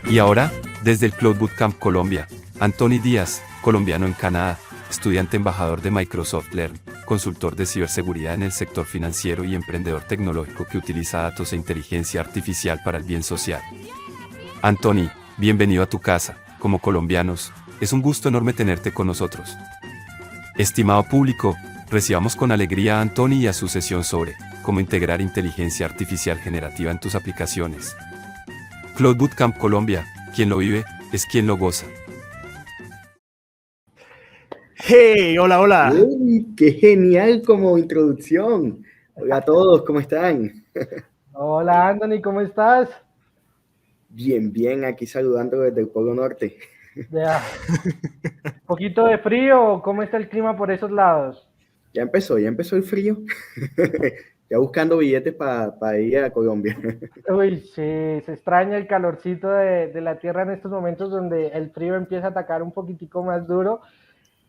Y ahora, desde el Cloud Bootcamp Colombia, Anthony Díaz, colombiano en Canadá, estudiante embajador de Microsoft Learn, consultor de ciberseguridad en el sector financiero y emprendedor tecnológico que utiliza datos e inteligencia artificial para el bien social. Anthony, bienvenido a tu casa. Como colombianos, es un gusto enorme tenerte con nosotros. Estimado público, recibamos con alegría a Anthony y a su sesión sobre cómo integrar inteligencia artificial generativa en tus aplicaciones. Cloud Bootcamp Colombia, quien lo vive, es quien lo goza. ¡Hey! Hola, hola. ¡Uy, qué genial como introducción! Hola a todos, ¿cómo están? Hola Anthony, ¿cómo estás? Bien, bien, aquí saludando desde el Polo Norte. Ya. ¿Un poquito de frío? ¿Cómo está el clima por esos lados? Ya empezó el frío. Ya buscando billetes para ir a Colombia. Uy, sí, se extraña el calorcito de la tierra en estos momentos donde el frío empieza a atacar un poquitico más duro.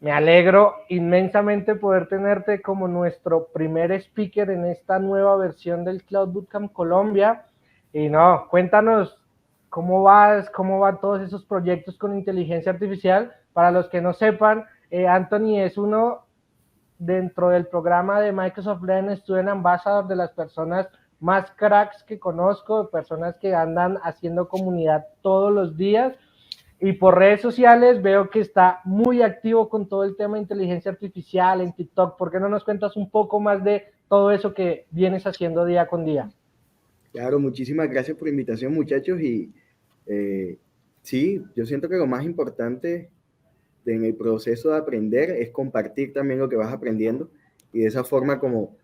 Me alegro inmensamente poder tenerte como nuestro primer speaker en esta nueva versión del Cloud Bootcamp Colombia. Y no, cuéntanos cómo van todos esos proyectos con inteligencia artificial. Para los que no sepan, Anthony es uno dentro del programa de Microsoft Learn Student Ambassador de las personas más cracks que conozco, personas que andan haciendo comunidad todos los días. Y por redes sociales veo que está muy activo con todo el tema de inteligencia artificial en TikTok. ¿Por qué no nos cuentas un poco más de todo eso que vienes haciendo día con día? Claro, muchísimas gracias por la invitación, muchachos. Y sí, yo siento que lo más importante en el proceso de aprender es compartir también lo que vas aprendiendo y de esa forma como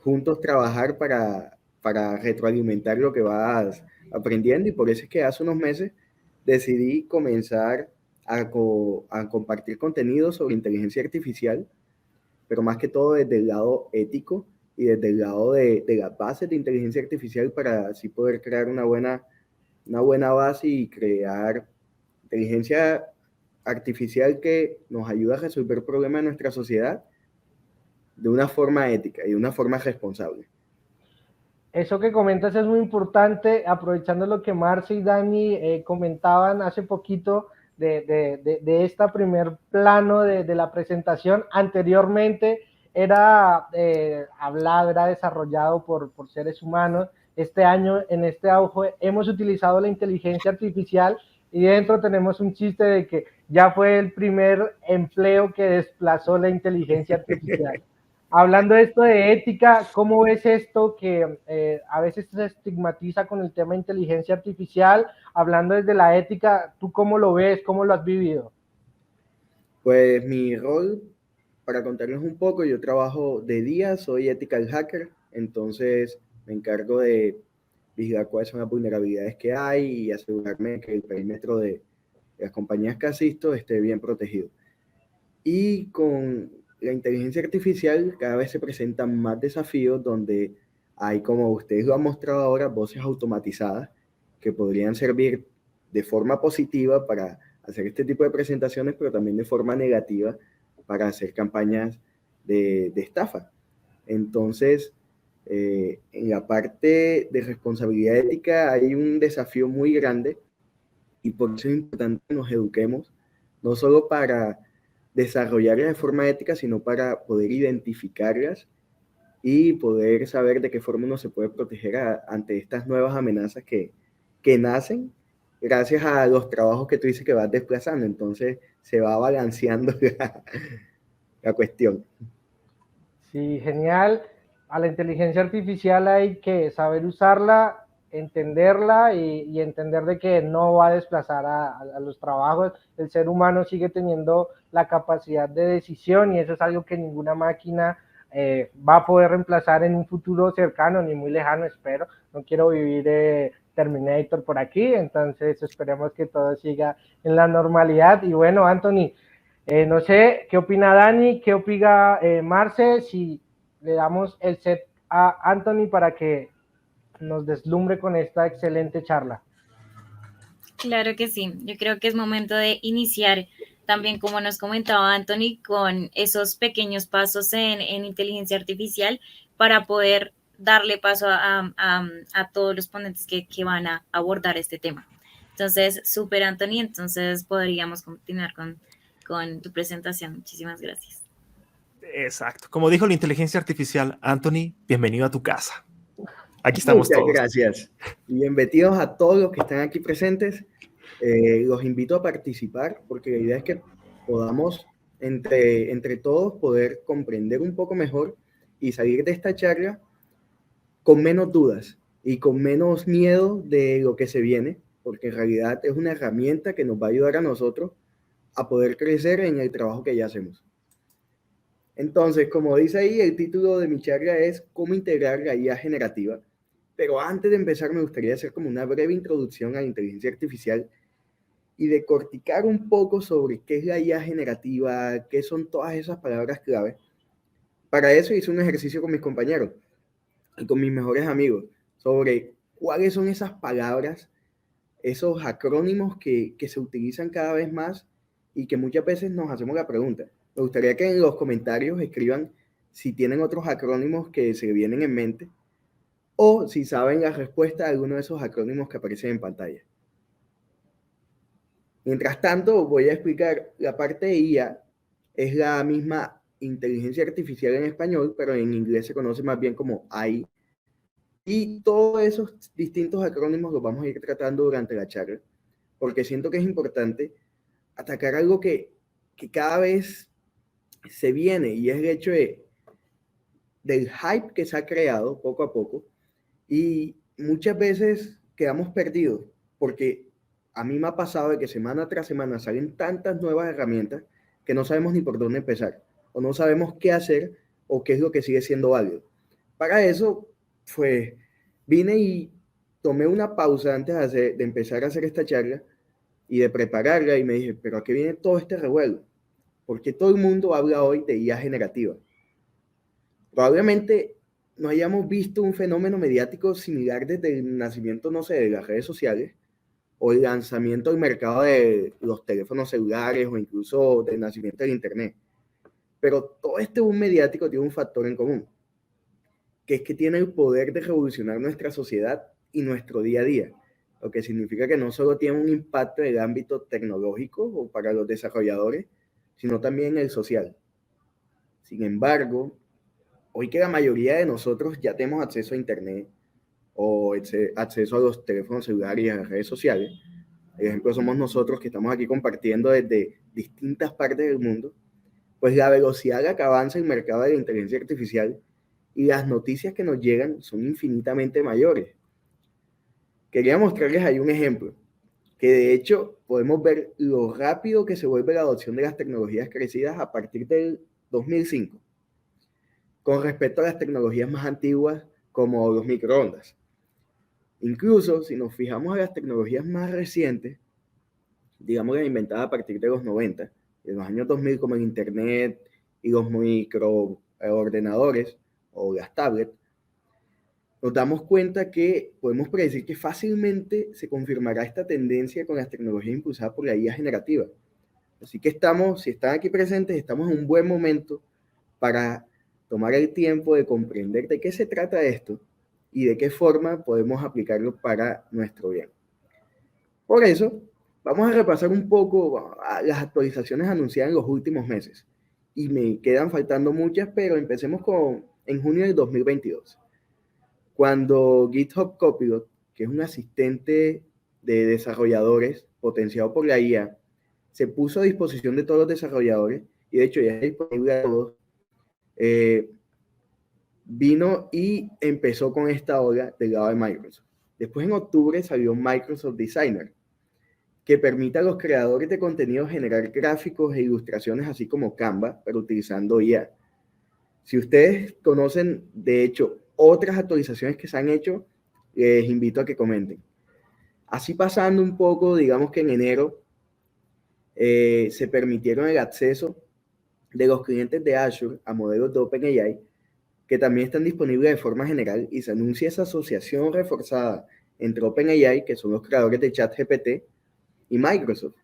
juntos trabajar para retroalimentar lo que vas aprendiendo. Y por eso es que hace unos meses decidí comenzar a compartir contenido sobre inteligencia artificial, pero más que todo desde el lado ético y desde el lado de las bases de inteligencia artificial para así poder crear una buena base y crear inteligencia artificial que nos ayuda a resolver problemas de nuestra sociedad de una forma ética y de una forma responsable. Eso que comentas es muy importante, aprovechando lo que Marce y Dani comentaban hace poquito de este primer plano de la presentación. Anteriormente era hablado, era desarrollado por seres humanos. Este año, en este auge, hemos utilizado la inteligencia artificial y dentro tenemos un chiste de que ya fue el primer empleo que desplazó la inteligencia artificial. Hablando de esto de ética, ¿cómo ves esto que a veces se estigmatiza con el tema de inteligencia artificial? Hablando desde la ética, ¿tú cómo lo ves? ¿Cómo lo has vivido? Pues mi rol, para contarles un poco, yo trabajo de día, soy ethical hacker, entonces me encargo de vigilar cuáles son las vulnerabilidades que hay y asegurarme que el perímetro de las compañías que asisto esté bien protegido. Y con la inteligencia artificial cada vez se presentan más desafíos donde hay, como ustedes lo han mostrado ahora, voces automatizadas que podrían servir de forma positiva para hacer este tipo de presentaciones, pero también de forma negativa para hacer campañas de estafa. Entonces, en la parte de responsabilidad ética hay un desafío muy grande y por eso es importante que nos eduquemos, no solo para desarrollarlas de forma ética, sino para poder identificarlas y poder saber de qué forma uno se puede proteger ante estas nuevas amenazas que nacen gracias a los trabajos que tú dices que vas desplazando. Entonces se va balanceando la cuestión. Sí, genial. A la inteligencia artificial hay que saber usarla, entenderla y entender de que no va a desplazar a los trabajos. El ser humano sigue teniendo la capacidad de decisión y eso es algo que ninguna máquina va a poder reemplazar en un futuro cercano ni muy lejano, espero. No quiero vivir Terminator por aquí, entonces esperemos que todo siga en la normalidad. Y bueno, Anthony, no sé, ¿qué opina Dani? ¿Qué opina Marce? Si le damos el set a Anthony para que nos deslumbre con esta excelente charla. Claro que sí, yo creo que es momento de iniciar también, como nos comentaba Anthony, con esos pequeños pasos en inteligencia artificial para poder darle paso a todos los ponentes que van a abordar este tema. Entonces, súper, Anthony, entonces podríamos continuar con tu presentación. Muchísimas gracias. Exacto. Como dijo la inteligencia artificial, Anthony, bienvenido a tu casa. Aquí estamos Muchas todos. gracias. Y bienvenidos a todos los que están aquí presentes. Los invito a participar porque la idea es que podamos entre todos poder comprender un poco mejor y salir de esta charla con menos dudas y con menos miedo de lo que se viene, porque en realidad es una herramienta que nos va a ayudar a nosotros a poder crecer en el trabajo que ya hacemos. Entonces, como dice ahí, el título de mi charla es ¿Cómo integrar la IA generativa? Pero antes de empezar me gustaría hacer como una breve introducción a la inteligencia artificial y decorticar un poco sobre qué es la IA generativa, qué son todas esas palabras clave. Para eso hice un ejercicio con mis compañeros y con mis mejores amigos sobre cuáles son esas palabras, esos acrónimos que se utilizan cada vez más y que muchas veces nos hacemos la pregunta. Me gustaría que en los comentarios escriban si tienen otros acrónimos que se vienen en mente o si saben la respuesta a alguno de esos acrónimos que aparecen en pantalla. Mientras tanto, voy a explicar la parte de IA, es la misma inteligencia artificial en español, pero en inglés se conoce más bien como AI. Y todos esos distintos acrónimos los vamos a ir tratando durante la charla, porque siento que es importante atacar algo que cada vez se viene, y es el hecho del hype que se ha creado poco a poco, y muchas veces quedamos perdidos, porque a mí me ha pasado de que semana tras semana salen tantas nuevas herramientas que no sabemos ni por dónde empezar, o no sabemos qué hacer, o qué es lo que sigue siendo válido. Para eso, pues, vine y tomé una pausa antes de empezar a hacer esta charla y de prepararla, y me dije, pero ¿a qué viene todo este revuelo? Porque todo el mundo habla hoy de IA generativa. Probablemente no hayamos visto un fenómeno mediático similar desde el nacimiento, no sé, de las redes sociales o el lanzamiento al mercado de los teléfonos celulares o incluso del nacimiento del Internet. Pero todo este boom mediático tiene un factor en común, que es que tiene el poder de revolucionar nuestra sociedad y nuestro día a día, lo que significa que no solo tiene un impacto en el ámbito tecnológico o para los desarrolladores, sino también en el social. Sin embargo, hoy que la mayoría de nosotros ya tenemos acceso a Internet o acceso a los teléfonos celulares y a las redes sociales, por ejemplo, somos nosotros que estamos aquí compartiendo desde distintas partes del mundo, pues la velocidad a la que avanza el mercado de la inteligencia artificial y las noticias que nos llegan son infinitamente mayores. Quería mostrarles ahí un ejemplo, que de hecho podemos ver lo rápido que se vuelve la adopción de las tecnologías crecidas a partir del 2005, con respecto a las tecnologías más antiguas como los microondas. Incluso si nos fijamos en las tecnologías más recientes, digamos que inventadas a partir de los 90, en los años 2000 como el Internet y los microordenadores o las tablets, nos damos cuenta que podemos predecir que fácilmente se confirmará esta tendencia con las tecnologías impulsadas por la IA generativa. Así que si están aquí presentes, estamos en un buen momento para tomar el tiempo de comprender de qué se trata esto y de qué forma podemos aplicarlo para nuestro bien. Por eso, vamos a repasar un poco las actualizaciones anunciadas en los últimos meses. Y me quedan faltando muchas, pero empecemos en junio del 2022. Cuando GitHub Copilot, que es un asistente de desarrolladores potenciado por la IA, se puso a disposición de todos los desarrolladores, y de hecho ya es disponible a todos, vino y empezó con esta ola del lado de Microsoft. Después en octubre salió Microsoft Designer, que permite a los creadores de contenido generar gráficos e ilustraciones así como Canva, pero utilizando IA. Si ustedes conocen, de hecho, otras actualizaciones que se han hecho, les invito a que comenten. Así pasando un poco, digamos que en enero se permitieron el acceso de los clientes de Azure a modelos de OpenAI, que también están disponibles de forma general, y se anuncia esa asociación reforzada entre OpenAI, que son los creadores de ChatGPT, y Microsoft,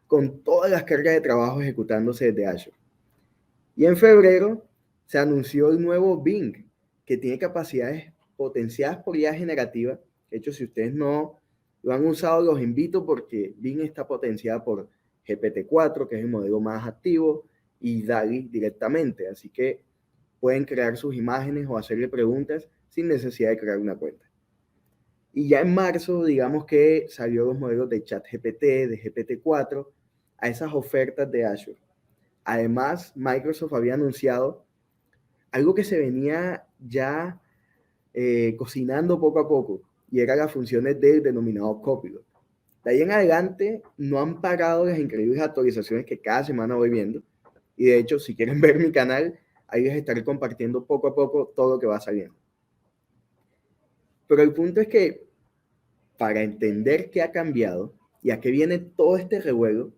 con todas las cargas de trabajo ejecutándose desde Azure. Y en febrero se anunció el nuevo Bing, que tiene capacidades potenciadas por IA generativa. De hecho, si ustedes no lo han usado, los invito porque Bing está potenciada por GPT-4, que es el modelo más activo, y DALL-E directamente, así que pueden crear sus imágenes o hacerle preguntas sin necesidad de crear una cuenta. Y ya en marzo, digamos que salió los modelos de ChatGPT, de GPT-4, a esas ofertas de Azure. Además, Microsoft había anunciado algo que se venía ya cocinando poco a poco, y era las funciones del denominado Copilot. De ahí en adelante no han parado las increíbles actualizaciones que cada semana voy viendo, y de hecho, si quieren ver mi canal, ahí les estaré compartiendo poco a poco todo lo que va saliendo. Pero el punto es que para entender qué ha cambiado y a qué viene todo este revuelo,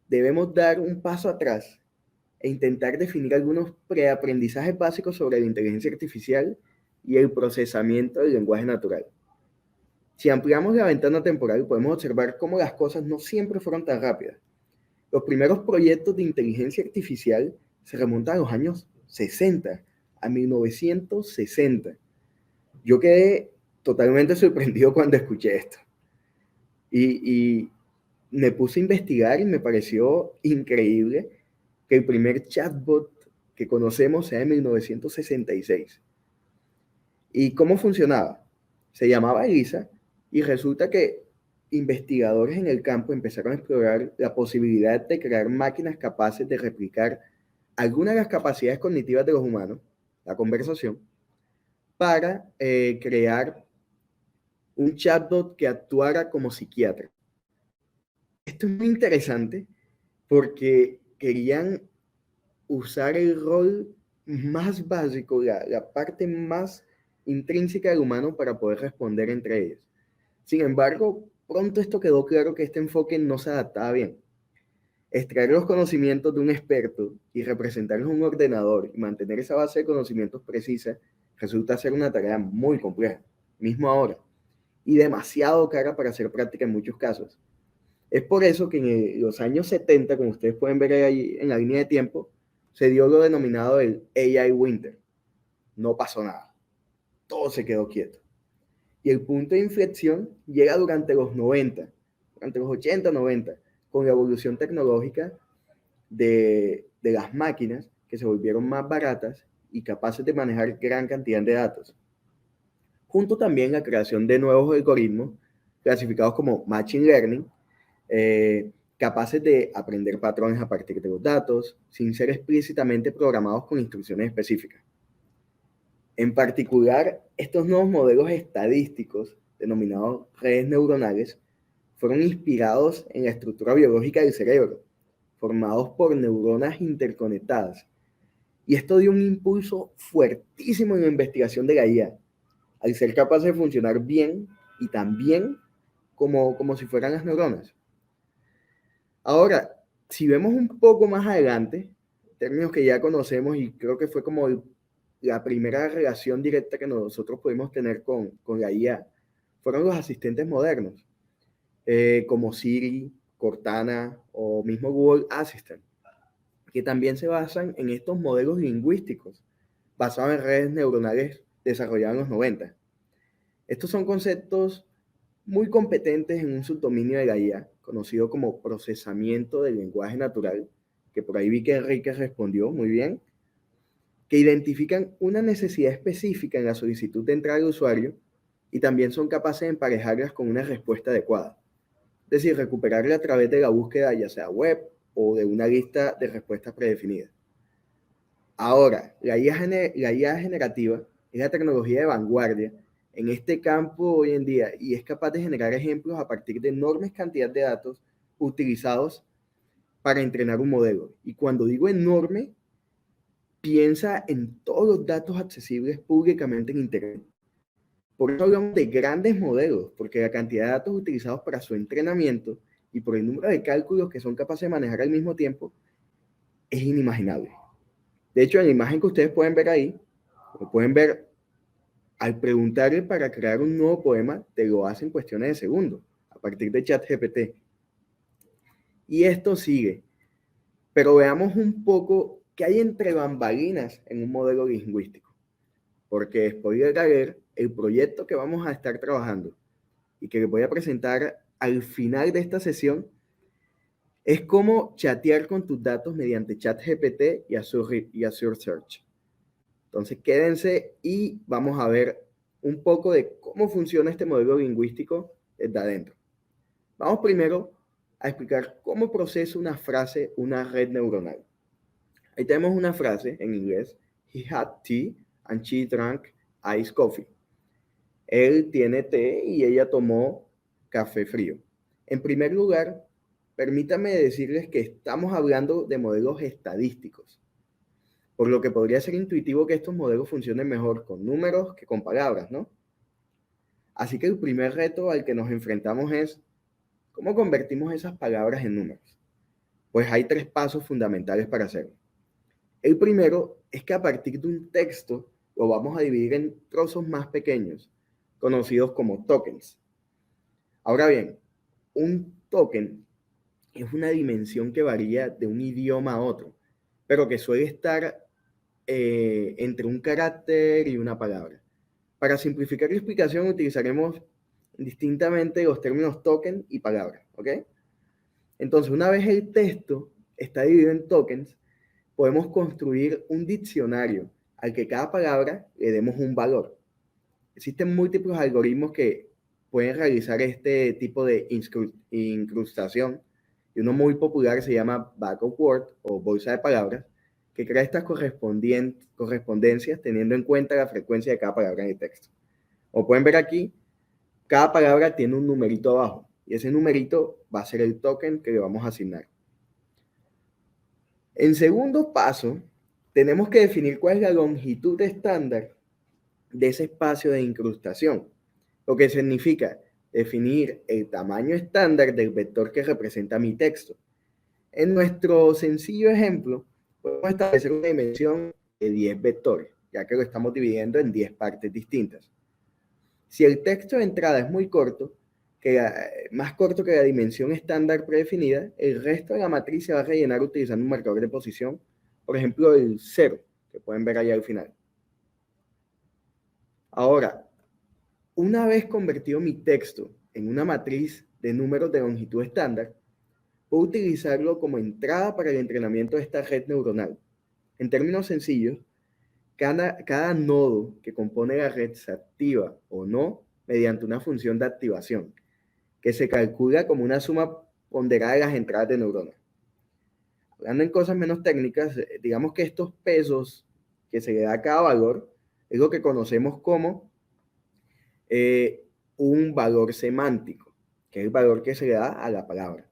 debemos dar un paso atrás e intentar definir algunos preaprendizajes básicos sobre la inteligencia artificial y el procesamiento del lenguaje natural. Si ampliamos la ventana temporal, podemos observar cómo las cosas no siempre fueron tan rápidas. Los primeros proyectos de inteligencia artificial se remontan a los años 60, a 1960. Yo quedé totalmente sorprendido cuando escuché esto. Y me puse a investigar y me pareció increíble que el primer chatbot que conocemos sea de 1966. ¿Y cómo funcionaba? Se llamaba Elisa y resulta que investigadores en el campo empezaron a explorar la posibilidad de crear máquinas capaces de replicar algunas de las capacidades cognitivas de los humanos, la conversación, para crear un chatbot que actuara como psiquiatra. Esto es muy interesante porque querían usar el rol más básico, la parte más intrínseca del humano para poder responder entre ellos. Sin embargo, pronto esto quedó claro que este enfoque no se adaptaba bien. Extraer los conocimientos de un experto y representarlos en un ordenador y mantener esa base de conocimientos precisa resulta ser una tarea muy compleja, mismo ahora, y demasiado cara para hacer práctica en muchos casos. Es por eso que en los años 70, como ustedes pueden ver ahí en la línea de tiempo, se dio lo denominado el AI Winter. No pasó nada. Todo se quedó quieto. Y el punto de inflexión llega durante los 90, durante los 80, 90, con la evolución tecnológica de las máquinas que se volvieron más baratas y capaces de manejar gran cantidad de datos. Junto también a la creación de nuevos algoritmos clasificados como Machine Learning, capaces de aprender patrones a partir de los datos, sin ser explícitamente programados con instrucciones específicas. En particular, estos nuevos modelos estadísticos, denominados redes neuronales, fueron inspirados en la estructura biológica del cerebro, formados por neuronas interconectadas. Y esto dio un impulso fuertísimo en la investigación de la IA, al ser capaces de funcionar bien y tan bien como si fueran las neuronas. Ahora, si vemos un poco más adelante, términos que ya conocemos y creo que fue como la primera relación directa que nosotros pudimos tener con la IA, fueron los asistentes modernos, como Siri, Cortana o mismo Google Assistant, que también se basan en estos modelos lingüísticos, basados en redes neuronales desarrolladas en los 90. Estos son conceptos muy competentes en un subdominio de la IA, conocido como procesamiento del lenguaje natural, que por ahí vi que Enrique respondió muy bien, que identifican una necesidad específica en la solicitud de entrada del usuario y también son capaces de emparejarlas con una respuesta adecuada. Es decir, recuperarla a través de la búsqueda, ya sea web o de una lista de respuestas predefinidas. Ahora, la IA generativa es la tecnología de vanguardia en este campo hoy en día y es capaz de generar ejemplos a partir de enormes cantidades de datos utilizados para entrenar un modelo. Y cuando digo enorme, piensa en todos los datos accesibles públicamente en Internet. Por eso hablamos de grandes modelos, porque la cantidad de datos utilizados para su entrenamiento y por el número de cálculos que son capaces de manejar al mismo tiempo es inimaginable. De hecho, en la imagen que ustedes pueden ver ahí, lo pueden ver, al preguntarle para crear un nuevo poema, te lo hace en cuestiones de segundos, a partir de ChatGPT. Y esto sigue. Pero veamos un poco qué hay entre bambalinas en un modelo lingüístico. Porque, spoiler alert, el proyecto que vamos a estar trabajando y que les voy a presentar al final de esta sesión es cómo chatear con tus datos mediante ChatGPT y Azure Search. Entonces quédense y vamos a ver un poco de cómo funciona este modelo lingüístico desde adentro. Vamos primero a explicar cómo procesa una frase una red neuronal. Ahí tenemos una frase en inglés: He had tea and she drank iced coffee. Él tiene té y ella tomó café frío. En primer lugar, permítame decirles que estamos hablando de modelos estadísticos, por lo que podría ser intuitivo que estos modelos funcionen mejor con números que con palabras, ¿no? Así que el primer reto al que nos enfrentamos es ¿cómo convertimos esas palabras en números? Pues hay 3 pasos fundamentales para hacerlo. El primero es que a partir de un texto lo vamos a dividir en trozos más pequeños, conocidos como tokens. Ahora bien, un token es una dimensión que varía de un idioma a otro, pero que suele estar entre un carácter y una palabra. Para simplificar la explicación utilizaremos distintamente los términos token y palabra, ¿ok? Entonces, una vez el texto está dividido en tokens, podemos construir un diccionario al que cada palabra le demos un valor. Existen múltiples algoritmos que pueden realizar este tipo de incrustación, y uno muy popular se llama Bag of Words o bolsa de palabras, que crea estas correspondencias teniendo en cuenta la frecuencia de cada palabra en el texto. Como pueden ver aquí, cada palabra tiene un numerito abajo, y ese numerito va a ser el token que le vamos a asignar. En segundo paso, tenemos que definir cuál es la longitud estándar de ese espacio de incrustación, lo que significa definir el tamaño estándar del vector que representa mi texto. En nuestro sencillo ejemplo, podemos establecer una dimensión de 10 vectores, ya que lo estamos dividiendo en 10 partes distintas. Si el texto de entrada es muy corto, más corto que la dimensión estándar predefinida, el resto de la matriz se va a rellenar utilizando un marcador de posición, por ejemplo el 0, que pueden ver allá al final. Ahora, una vez convertido mi texto en una matriz de números de longitud estándar, puedo utilizarlo como entrada para el entrenamiento de esta red neuronal. En términos sencillos, cada nodo que compone la red se activa o no mediante una función de activación, que se calcula como una suma ponderada de las entradas de neuronas. Hablando en cosas menos técnicas, digamos que estos pesos que se le da a cada valor es lo que conocemos como un valor semántico, que es el valor que se le da a la palabra.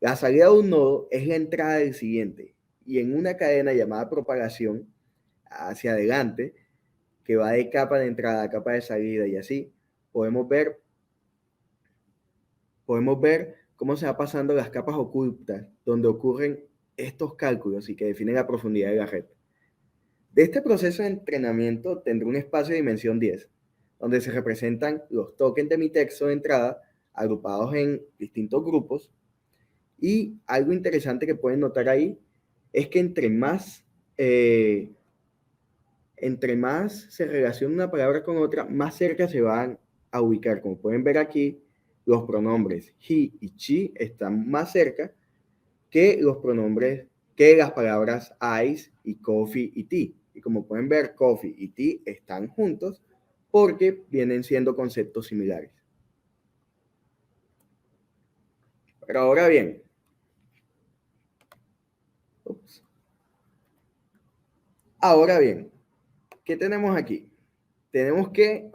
La salida de un nodo es la entrada del siguiente, y en una cadena llamada propagación hacia adelante, que va de capa de entrada a capa de salida y así, podemos ver cómo se va pasando las capas ocultas donde ocurren estos cálculos y que definen la profundidad de la red. De este proceso de entrenamiento tendré un espacio de dimensión 10, donde se representan los tokens de mi texto de entrada agrupados en distintos grupos, y algo interesante que pueden notar ahí es que entre más se relaciona una palabra con otra, más cerca se van a ubicar. Como pueden ver aquí, los pronombres he y she están más cerca que las palabras ice y coffee y tea. Y como pueden ver, coffee y tea están juntos porque vienen siendo conceptos similares. Pero ahora bien, ¿qué tenemos aquí? Tenemos que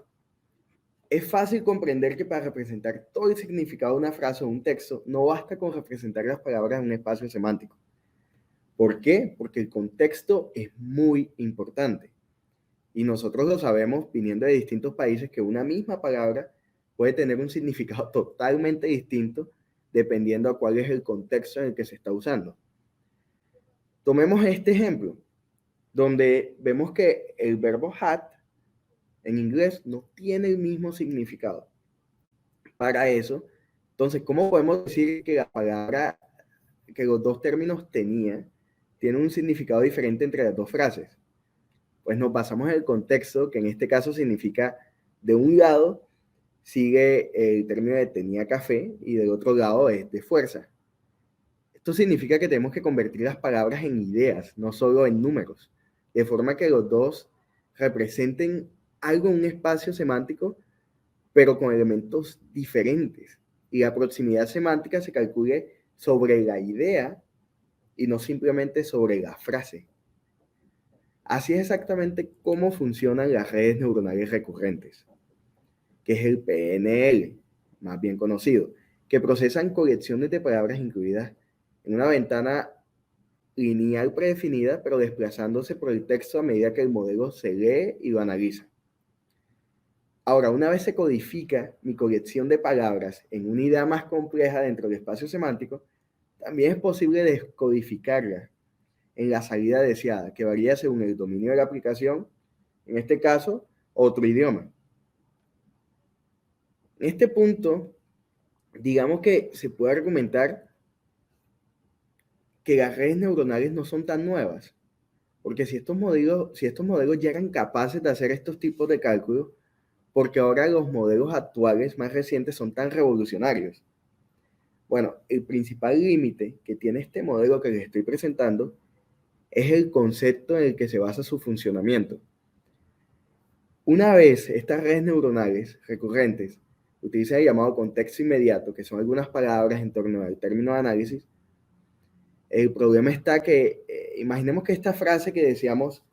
es fácil comprender que para representar todo el significado de una frase o un texto, no basta con representar las palabras en un espacio semántico. ¿Por qué? Porque el contexto es muy importante. Y nosotros lo sabemos viniendo de distintos países que una misma palabra puede tener un significado totalmente distinto dependiendo a cuál es el contexto en el que se está usando. Tomemos este ejemplo, donde vemos que el verbo had en inglés no tiene el mismo significado. Para eso, entonces, ¿cómo podemos decir que la palabra, que los dos términos tienen un significado diferente entre las dos frases? Pues nos basamos en el contexto, que en este caso significa, de un lado, sigue el término de tenía café y del otro lado es de fuerza. Esto significa que tenemos que convertir las palabras en ideas, no solo en números, de forma que los dos representen algo en un espacio semántico, pero con elementos diferentes. Y la proximidad semántica se calcule sobre la idea y no simplemente sobre la frase. Así es exactamente cómo funcionan las redes neuronales recurrentes, que es el PNL, más bien conocido, que procesan colecciones de palabras incluidas en una ventana lineal predefinida, pero desplazándose por el texto a medida que el modelo se lee y lo analiza. Ahora, una vez se codifica mi colección de palabras en una idea más compleja dentro del espacio semántico, también es posible descodificarla en la salida deseada, que varía según el dominio de la aplicación, en este caso, otro idioma. En este punto, digamos que se puede argumentar que las redes neuronales no son tan nuevas, porque si estos modelos ya eran capaces de hacer estos tipos de cálculos, porque ahora los modelos actuales más recientes son tan revolucionarios. Bueno, el principal límite que tiene este modelo que les estoy presentando es el concepto en el que se basa su funcionamiento. Una vez estas redes neuronales recurrentes utilizan el llamado contexto inmediato, que son algunas palabras en torno al término de análisis, el problema está que, imaginemos que esta frase que decíamos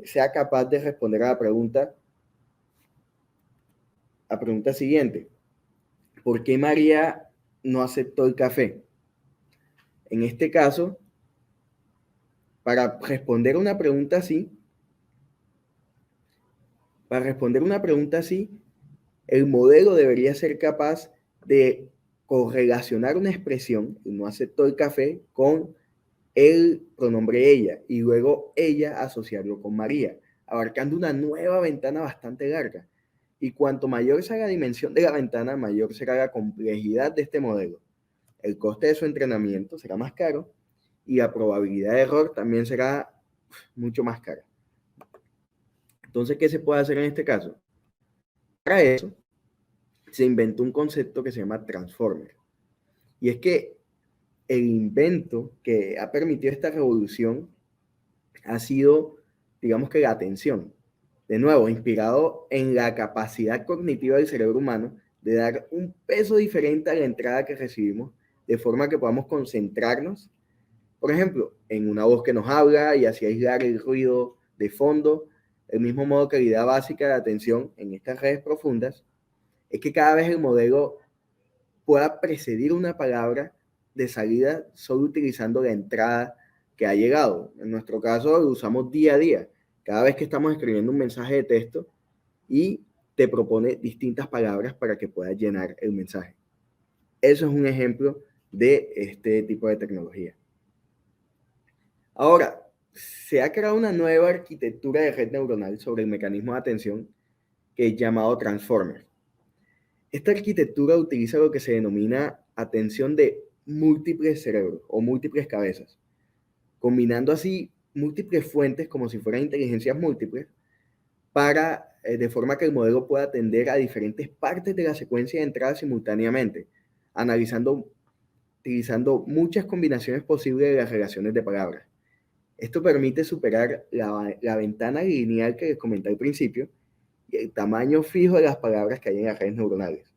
sea capaz de responder a la pregunta siguiente. ¿Por qué María no aceptó el café? En este caso, para responder una pregunta así, el modelo debería ser capaz de correlacionar una expresión, no aceptó el café, con el pronombre ella, y luego ella asociarlo con María, abarcando una nueva ventana bastante larga. Y cuanto mayor sea la dimensión de la ventana, mayor será la complejidad de este modelo. El coste de su entrenamiento será más caro y la probabilidad de error también será mucho más cara. Entonces, ¿qué se puede hacer en este caso? Para eso, se inventó un concepto que se llama transformer. Y es que el invento que ha permitido esta revolución ha sido, digamos que la atención. De nuevo, inspirado en la capacidad cognitiva del cerebro humano de dar un peso diferente a la entrada que recibimos, de forma que podamos concentrarnos, por ejemplo, en una voz que nos habla y así aislar el ruido de fondo. El mismo modo que la idea básica de atención en estas redes profundas es que cada vez el modelo pueda precedir una palabra de salida solo utilizando la entrada que ha llegado. En nuestro caso lo usamos día a día. Cada vez que estamos escribiendo un mensaje de texto y te propone distintas palabras para que puedas llenar el mensaje. Eso es un ejemplo de este tipo de tecnología. Ahora, se ha creado una nueva arquitectura de red neuronal sobre el mecanismo de atención que es llamado Transformer. Esta arquitectura utiliza lo que se denomina atención de múltiples cerebros o múltiples cabezas, combinando así múltiples fuentes como si fueran inteligencias múltiples de forma que el modelo pueda atender a diferentes partes de la secuencia de entrada simultáneamente, utilizando muchas combinaciones posibles de las relaciones de palabras. Esto permite superar la ventana lineal que les comenté al principio y el tamaño fijo de las palabras que hay en las redes neuronales,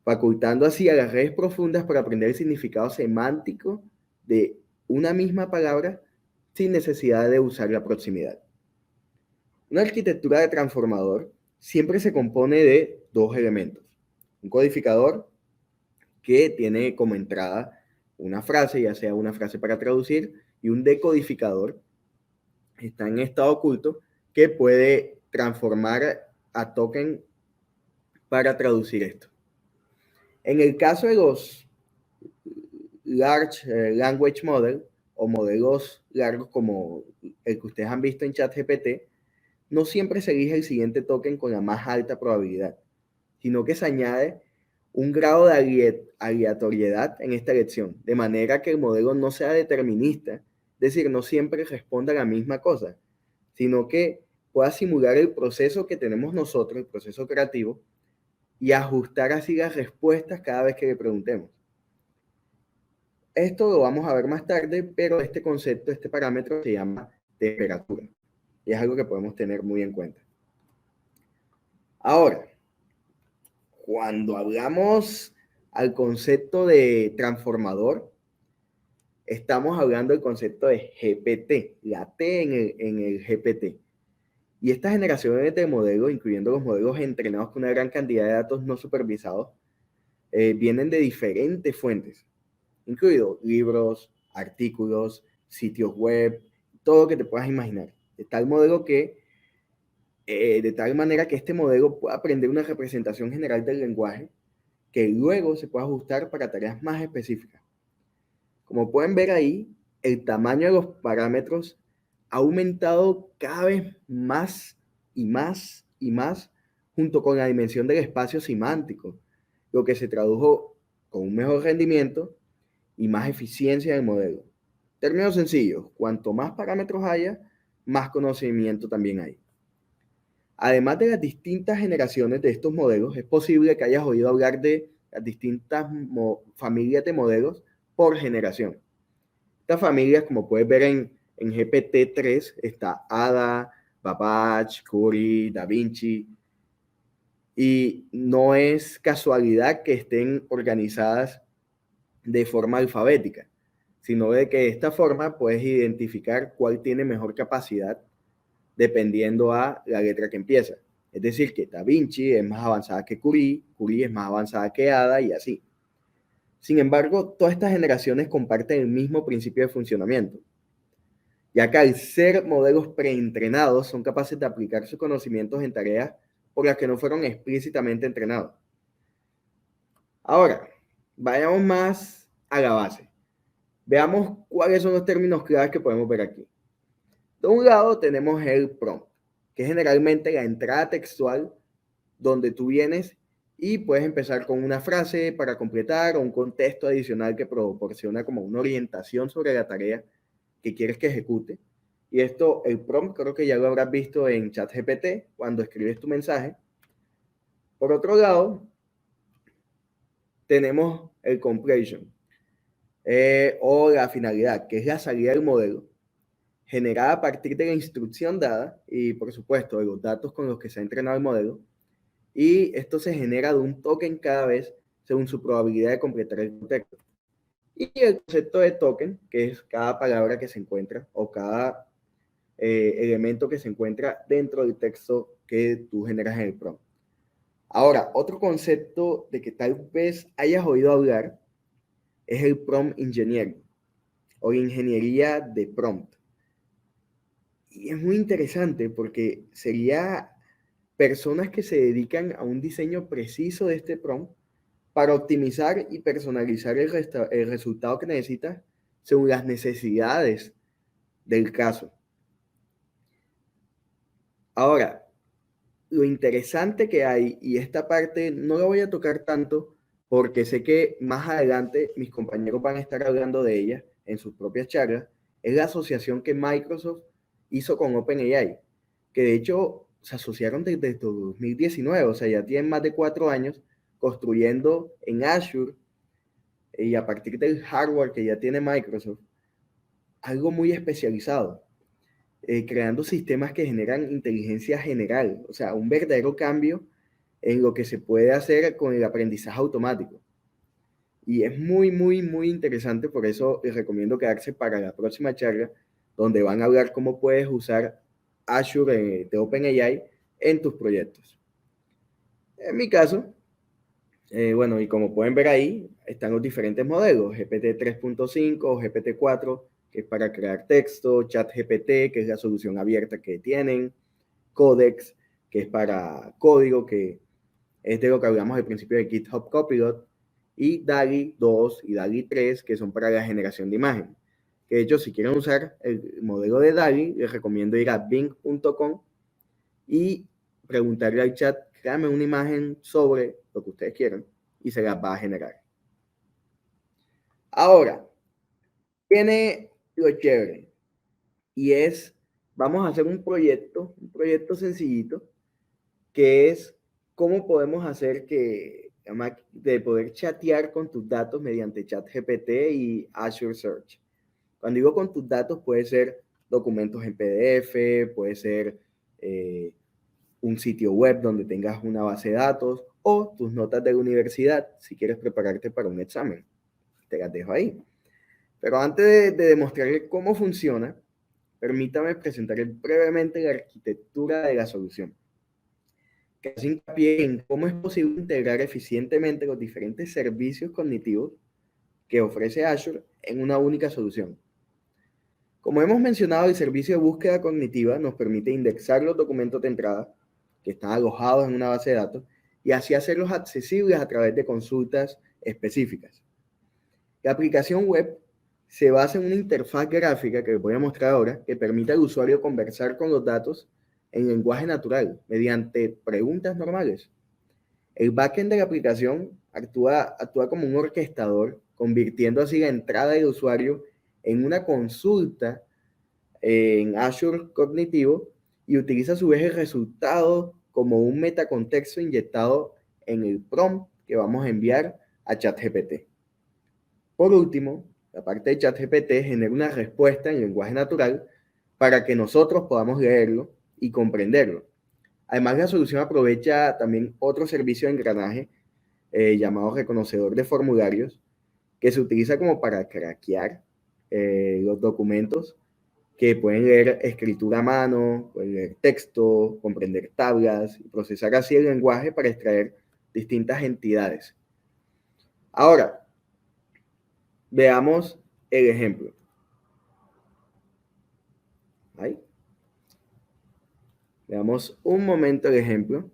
facultando así a las redes profundas para aprender el significado semántico de una misma palabra sin necesidad de usar la proximidad. Una arquitectura de transformador siempre se compone de dos elementos. Un codificador que tiene como entrada una frase, ya sea una frase para traducir, y un decodificador está en estado oculto que puede transformar a token para traducir esto. En el caso de los Large Language Model o modelos largos como el que ustedes han visto en ChatGPT, no siempre se elige el siguiente token con la más alta probabilidad, sino que se añade un grado de aleatoriedad en esta elección, de manera que el modelo no sea determinista, es decir, no siempre responda a la misma cosa, sino que pueda simular el proceso que tenemos nosotros, el proceso creativo, y ajustar así las respuestas cada vez que le preguntemos. Esto lo vamos a ver más tarde, pero este concepto, este parámetro se llama temperatura y es algo que podemos tener muy en cuenta. Ahora, cuando hablamos al concepto de transformador, estamos hablando del concepto de GPT, la T en el GPT. Y estas generaciones de modelos, incluyendo los modelos entrenados con una gran cantidad de datos no supervisados, vienen de diferentes fuentes, incluidos libros, artículos, sitios web, todo lo que te puedas imaginar. De tal manera que este modelo pueda aprender una representación general del lenguaje que luego se puede ajustar para tareas más específicas. Como pueden ver ahí, el tamaño de los parámetros ha aumentado cada vez más y más y más junto con la dimensión del espacio semántico, lo que se tradujo con un mejor rendimiento y más eficiencia del modelo. Términos sencillos, cuanto más parámetros haya, más conocimiento también hay. Además de las distintas generaciones de estos modelos, es posible que hayas oído hablar de las distintas familias de modelos por generación. Estas familias, como puedes ver en GPT-3, está Ada, Babbage, Curie, Da Vinci, y no es casualidad que estén organizadas de forma alfabética, sino de que de esta forma puedes identificar cuál tiene mejor capacidad dependiendo a la letra que empieza. Es decir, que Da Vinci es más avanzada que Curie, Curie es más avanzada que Ada y así. Sin embargo, todas estas generaciones comparten el mismo principio de funcionamiento, ya que al ser modelos preentrenados son capaces de aplicar sus conocimientos en tareas por las que no fueron explícitamente entrenados. Ahora, vayamos más a la base. Veamos cuáles son los términos claves que podemos ver aquí. De un lado tenemos el prompt, que es generalmente la entrada textual donde tú vienes y puedes empezar con una frase para completar o un contexto adicional que proporciona como una orientación sobre la tarea que quieres que ejecute. Y esto, el prompt, creo que ya lo habrás visto en ChatGPT cuando escribes tu mensaje. Por otro lado, tenemos el completion o la finalidad, que es la salida del modelo, generada a partir de la instrucción dada y, por supuesto, de los datos con los que se ha entrenado el modelo. Y esto se genera de un token cada vez según su probabilidad de completar el contexto. Y el concepto de token, que es cada palabra que se encuentra o cada elemento que se encuentra dentro del texto que tú generas en el prompt. Ahora, otro concepto de que tal vez hayas oído hablar es el prompt engineering o ingeniería de prompt. Y es muy interesante porque sería personas que se dedican a un diseño preciso de este prompt para optimizar y personalizar el resultado que necesitas según las necesidades del caso. Ahora, lo interesante que hay, y esta parte no la voy a tocar tanto porque sé que más adelante mis compañeros van a estar hablando de ella en sus propias charlas, es la asociación que Microsoft hizo con OpenAI, que de hecho se asociaron desde 2019, o sea, ya tienen más de 4 años construyendo en Azure y a partir del hardware que ya tiene Microsoft, algo muy especializado, creando sistemas que generan inteligencia general, o sea, un verdadero cambio en lo que se puede hacer con el aprendizaje automático. Y es muy, muy, muy interesante, por eso les recomiendo quedarse para la próxima charla, donde van a hablar cómo puedes usar Azure de OpenAI en tus proyectos. En mi caso, bueno, y como pueden ver ahí, están los diferentes modelos, GPT 3.5, GPT 4, que es para crear texto, ChatGPT, que es la solución abierta que tienen, Codex, que es para código, que es de lo que hablamos al principio de GitHub Copilot, y DALL-E 2 y DALL-E 3, que son para la generación de imagen. Que de hecho, si quieren usar el modelo de DALL-E, les recomiendo ir a bing.com y preguntarle al chat, créame una imagen sobre lo que ustedes quieran, y se las va a generar. Ahora, tiene lo chévere, y es, vamos a hacer un proyecto sencillito, que es ¿cómo podemos hacer de poder chatear con tus datos mediante ChatGPT y Azure Search? Cuando digo con tus datos, puede ser documentos en PDF, puede ser un sitio web donde tengas una base de datos o tus notas de la universidad si quieres prepararte para un examen. Te las dejo ahí. Pero antes de demostrarles cómo funciona, permítame presentarles brevemente la arquitectura de la solución, que hace hincapié en cómo es posible integrar eficientemente los diferentes servicios cognitivos que ofrece Azure en una única solución. Como hemos mencionado, el servicio de búsqueda cognitiva nos permite indexar los documentos de entrada que están alojados en una base de datos y así hacerlos accesibles a través de consultas específicas. La aplicación web se basa en una interfaz gráfica que les voy a mostrar ahora que permite al usuario conversar con los datos en lenguaje natural mediante preguntas normales. El backend de la aplicación actúa como un orquestador, convirtiendo así la entrada del usuario en una consulta en Azure Cognitivo y utiliza a su vez el resultado como un metacontexto inyectado en el prompt que vamos a enviar a ChatGPT. Por último, la parte de ChatGPT genera una respuesta en lenguaje natural para que nosotros podamos leerlo y comprenderlo. Además, la solución aprovecha también otro servicio de engranaje llamado reconocedor de formularios, que se utiliza como para craquear los documentos, que pueden leer escritura a mano, pueden leer texto, comprender tablas y procesar así el lenguaje para extraer distintas entidades. Ahora, veamos el ejemplo. Ahí. Veamos un momento el ejemplo,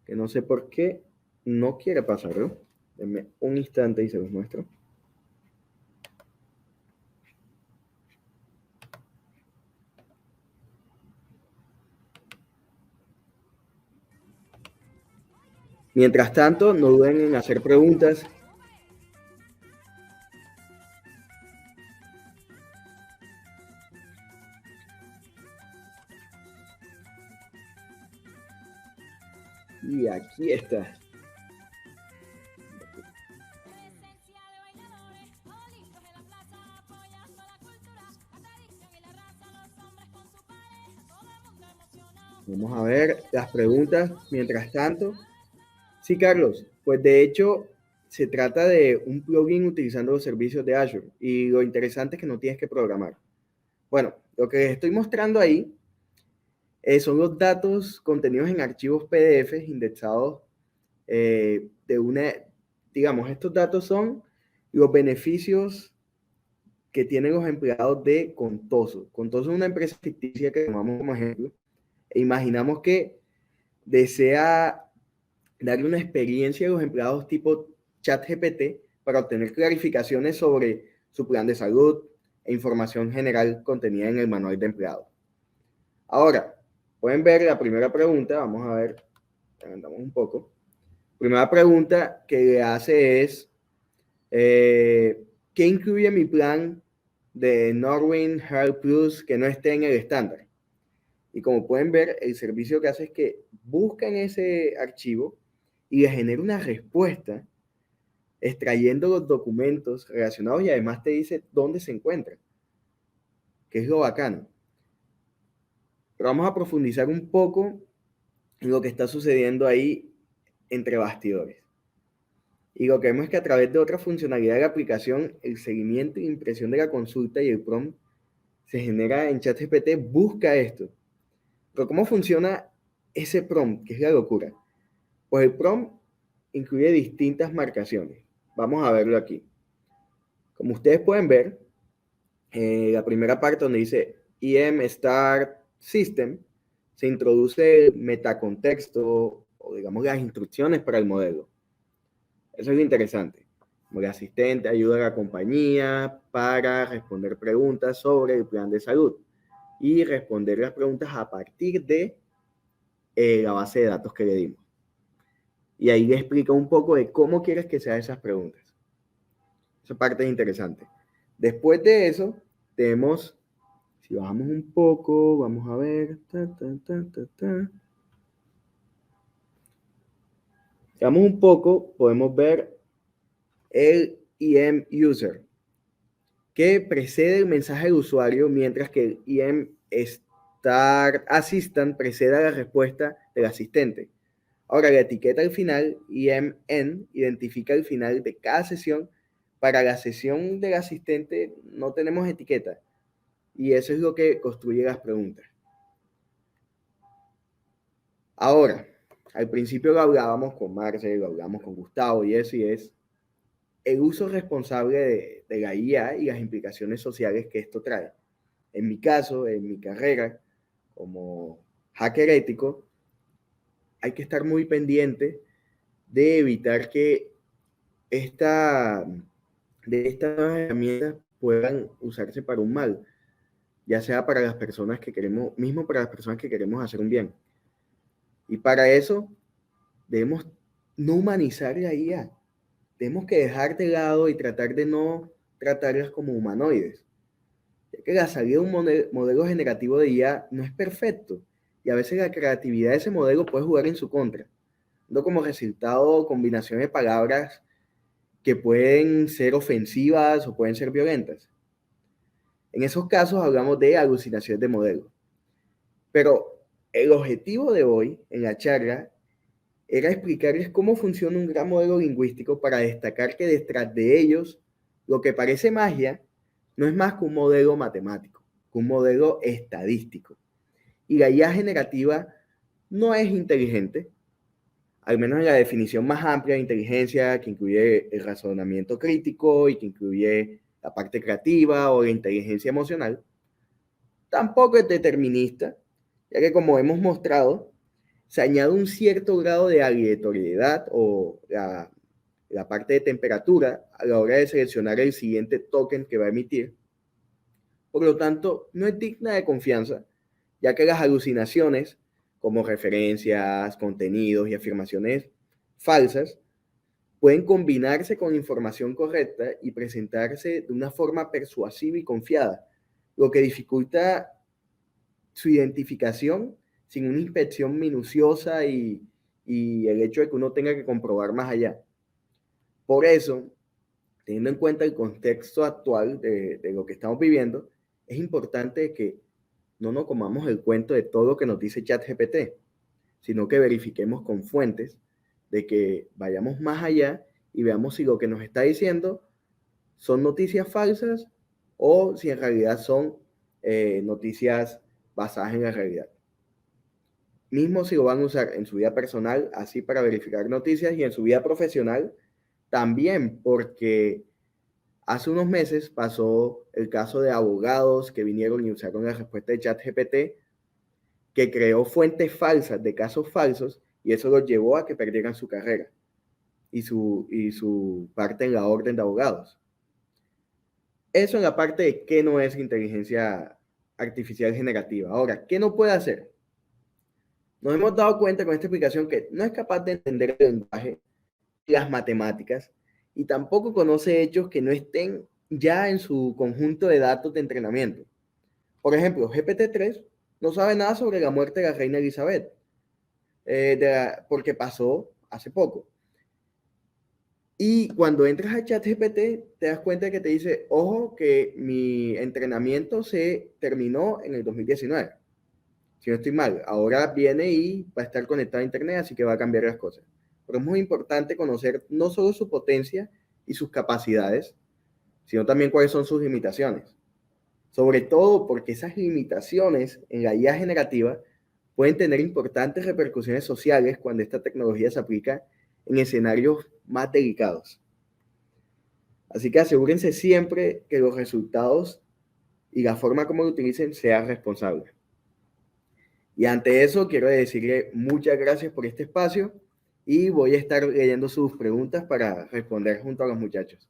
que no sé por qué no quiere pasarlo. Denme un instante y se los muestro. Mientras tanto, no duden en hacer preguntas. Y aquí está. Vamos a ver las preguntas mientras tanto. Sí, Carlos, pues de hecho se trata de un plugin utilizando los servicios de Azure y lo interesante es que no tienes que programar. Bueno, lo que les estoy mostrando ahí son los datos contenidos en archivos PDF indexados digamos, estos datos son los beneficios que tienen los empleados de Contoso. Contoso es una empresa ficticia que tomamos como ejemplo e imaginamos que desea darle una experiencia a los empleados tipo ChatGPT para obtener clarificaciones sobre su plan de salud e información general contenida en el manual de empleados. Ahora, pueden ver la primera pregunta, vamos a ver, andamos un poco. Primera pregunta que le hace es, ¿qué incluye mi plan de Norwind Health Plus que no esté en el estándar? Y como pueden ver, el servicio que hace es que busca en ese archivo y le genera una respuesta extrayendo los documentos relacionados y además te dice dónde se encuentran, que es lo bacano. Pero vamos a profundizar un poco en lo que está sucediendo ahí entre bastidores. Y lo que vemos es que a través de otra funcionalidad de la aplicación, el seguimiento y impresión de la consulta y el prompt se genera en ChatGPT, busca esto. Pero ¿cómo funciona ese prompt? Que es la locura. Pues el prompt incluye distintas marcaciones. Vamos a verlo aquí. Como ustedes pueden ver, la primera parte donde dice EM Start System, se introduce el metacontexto o digamos las instrucciones para el modelo. Eso es lo interesante. Como el asistente ayuda a la compañía para responder preguntas sobre el plan de salud y responder las preguntas a partir de la base de datos que le dimos. Y ahí le explica un poco de cómo quieres que sean esas preguntas. Esa parte es interesante. Después de eso, tenemos, si bajamos un poco, vamos a ver. Veamos un poco, podemos ver el IM User, que precede el mensaje del usuario, mientras que el IM Start Assistant precede a la respuesta del asistente. Ahora, la etiqueta al final, IMN, identifica el final de cada sesión. Para la sesión del asistente no tenemos etiqueta, y eso es lo que construye las preguntas. Ahora, al principio lo hablábamos con Marcel, lo hablamos con Gustavo y eso, y es el uso responsable de la IA y las implicaciones sociales que esto trae. En mi caso, en mi carrera como hacker ético, hay que estar muy pendiente de evitar que estas herramientas puedan usarse para un mal, ya sea para las personas que queremos, mismo para las personas que queremos hacer un bien. Y para eso debemos no humanizar la IA. Tenemos que dejar de lado y tratar de no tratarlas como humanoides. Ya que la salida de un modelo generativo de IA no es perfecto, y a veces la creatividad de ese modelo puede jugar en su contra, dando como resultado combinaciones de palabras que pueden ser ofensivas o pueden ser violentas. En esos casos hablamos de alucinaciones de modelo. Pero el objetivo de hoy en la charla era explicarles cómo funciona un gran modelo lingüístico para destacar que detrás de ellos lo que parece magia no es más que un modelo matemático, que un modelo estadístico. Y la IA generativa no es inteligente, al menos en la definición más amplia de inteligencia, que incluye el razonamiento crítico y que incluye la parte creativa o la inteligencia emocional. Tampoco es determinista, ya que como hemos mostrado, se añade un cierto grado de aleatoriedad o la parte de temperatura a la hora de seleccionar el siguiente token que va a emitir. Por lo tanto, no es digna de confianza, ya que las alucinaciones, como referencias, contenidos y afirmaciones falsas, pueden combinarse con información correcta y presentarse de una forma persuasiva y confiada, lo que dificulta su identificación sin una inspección minuciosa y el hecho de que uno tenga que comprobar más allá. Por eso, teniendo en cuenta el contexto actual de lo que estamos viviendo, es importante que no nos comamos el cuento de todo lo que nos dice ChatGPT, sino que verifiquemos con fuentes, de que vayamos más allá y veamos si lo que nos está diciendo son noticias falsas o si en realidad son noticias basadas en la realidad. Mismo si lo van a usar en su vida personal, así para verificar noticias, y en su vida profesional también, porque hace unos meses pasó el caso de abogados que vinieron y usaron la respuesta de ChatGPT, que creó fuentes falsas de casos falsos, y eso los llevó a que perdieran su carrera y su parte en la orden de abogados. Eso en la parte de qué no es inteligencia artificial generativa. Ahora, ¿qué no puede hacer? Nos hemos dado cuenta con esta explicación que no es capaz de entender el lenguaje y las matemáticas, y tampoco conoce hechos que no estén ya en su conjunto de datos de entrenamiento. Por ejemplo, GPT-3 no sabe nada sobre la muerte de la reina Elizabeth, porque pasó hace poco. Y cuando entras a ChatGPT, te das cuenta que te dice, ojo, que mi entrenamiento se terminó en el 2019. Si no estoy mal, ahora viene y va a estar conectado a internet, así que va a cambiar las cosas. Pero es muy importante conocer no solo su potencia y sus capacidades, sino también cuáles son sus limitaciones. Sobre todo porque esas limitaciones en la IA generativa pueden tener importantes repercusiones sociales cuando esta tecnología se aplica en escenarios más delicados. Así que asegúrense siempre que los resultados y la forma como lo utilicen sea responsable. Y ante eso quiero decirle muchas gracias por este espacio y voy a estar leyendo sus preguntas para responder junto a los muchachos.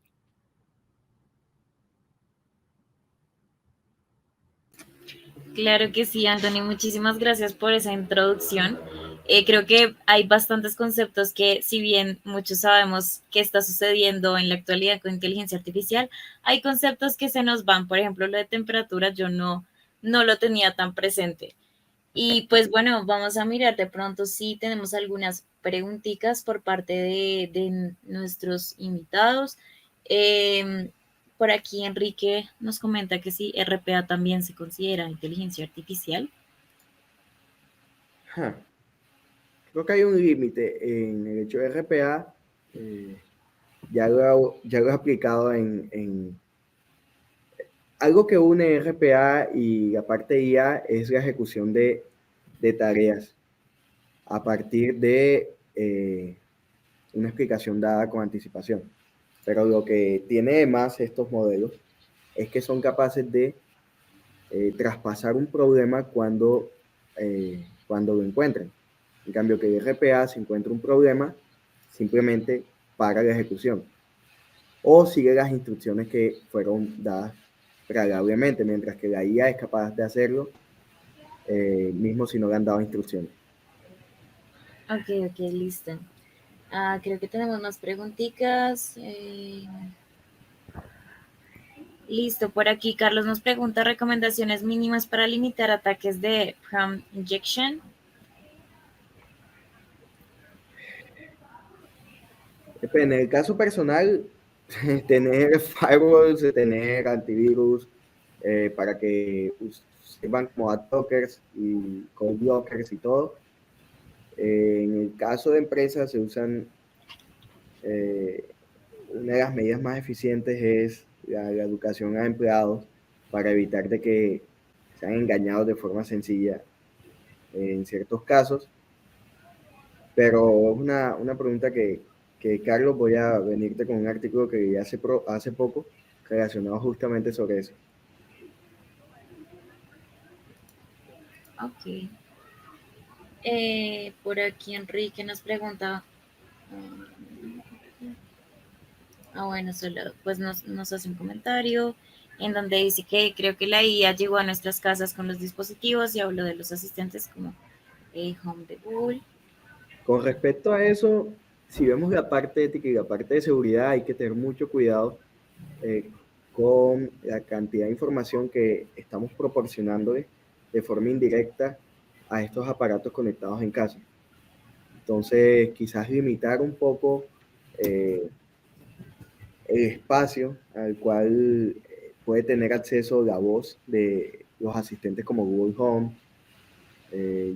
Claro que sí, Anthony, muchísimas gracias por esa introducción. Creo que hay bastantes conceptos que, si bien muchos sabemos qué está sucediendo en la actualidad con inteligencia artificial, hay conceptos que se nos van. Por ejemplo, lo de temperatura yo no lo tenía tan presente. Y pues bueno, vamos a mirar de pronto si tenemos algunas preguntitas por parte de nuestros invitados. Em, por aquí Enrique nos comenta que si RPA también se considera inteligencia artificial. Ja, creo que hay un límite en el hecho de RPA. Ya lo he aplicado en algo que une RPA y la parte de IA es la ejecución de tareas a partir de una explicación dada con anticipación. Pero lo que tiene de más estos modelos es que son capaces de traspasar un problema cuando lo encuentren. En cambio, que el RPA, si encuentra un problema, simplemente para la ejecución o sigue las instrucciones que fueron dadas previamente, mientras que la IA es capaz de hacerlo mismo si no le han dado instrucciones. Ok, listo. Creo que tenemos más preguntitas. Listo, por aquí Carlos nos pregunta recomendaciones mínimas para limitar ataques de prompt injection. En el caso personal, tener firewalls, tener antivirus para que sirvan como ad blockers y code blockers y todo. En el caso de empresas se usan, una de las medidas más eficientes es la educación a empleados para evitar de que sean engañados de forma sencilla en ciertos casos. Pero es una pregunta que, Carlos, voy a venirte con un artículo que leí hace poco relacionado justamente sobre eso. Ok. Por aquí Enrique nos pregunta. Bueno, solo pues nos hace un comentario en donde dice que creo que la IA llegó a nuestras casas con los dispositivos y habló de los asistentes como Home de Google. Con respecto a eso, si vemos la parte ética y la parte de seguridad, hay que tener mucho cuidado con la cantidad de información que estamos proporcionándole de forma indirecta a estos aparatos conectados en casa. Entonces, quizás limitar un poco el espacio al cual puede tener acceso la voz de los asistentes como Google Home,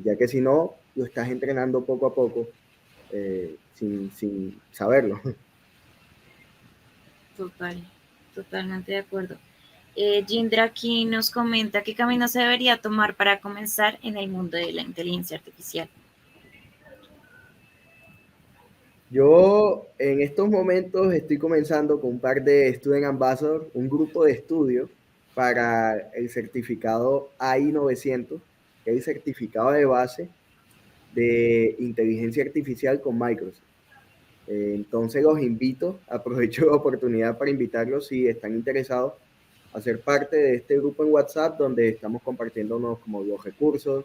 ya que si no, lo estás entrenando poco a poco sin saberlo. Totalmente de acuerdo. Jindra aquí nos comenta qué camino se debería tomar para comenzar en el mundo de la inteligencia artificial. Yo en estos momentos estoy comenzando con un par de Student Ambassadors, un grupo de estudio para el certificado AI 900, que es el certificado de base de inteligencia artificial con Microsoft. Entonces los invito, aprovecho la oportunidad para invitarlos si están interesados a ser parte de este grupo en WhatsApp donde estamos compartiéndonos como los recursos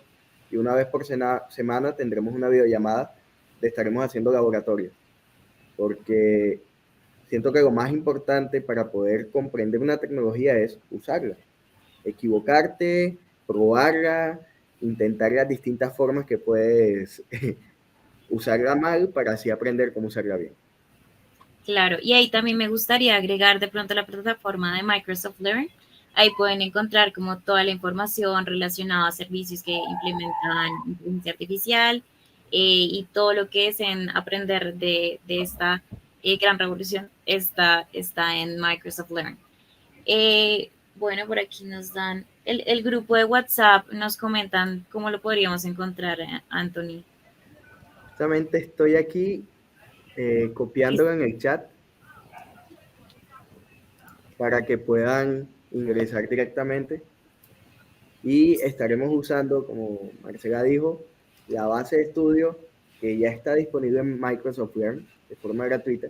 y una vez por semana tendremos una videollamada de estaremos haciendo laboratorio, porque siento que lo más importante para poder comprender una tecnología es usarla, equivocarte, probarla, intentar las distintas formas que puedes usarla mal para así aprender cómo usarla bien. Claro, y ahí también me gustaría agregar de pronto la plataforma de Microsoft Learn. Ahí pueden encontrar como toda la información relacionada a servicios que implementan inteligencia artificial y todo lo que es en aprender de esta gran revolución está en Microsoft Learn. Bueno, por aquí nos dan el grupo de WhatsApp, nos comentan cómo lo podríamos encontrar, Anthony. Justamente estoy aquí copiándolo en el chat para que puedan ingresar directamente y estaremos usando, como Marcela dijo, la base de estudio que ya está disponible en Microsoft Learn de forma gratuita,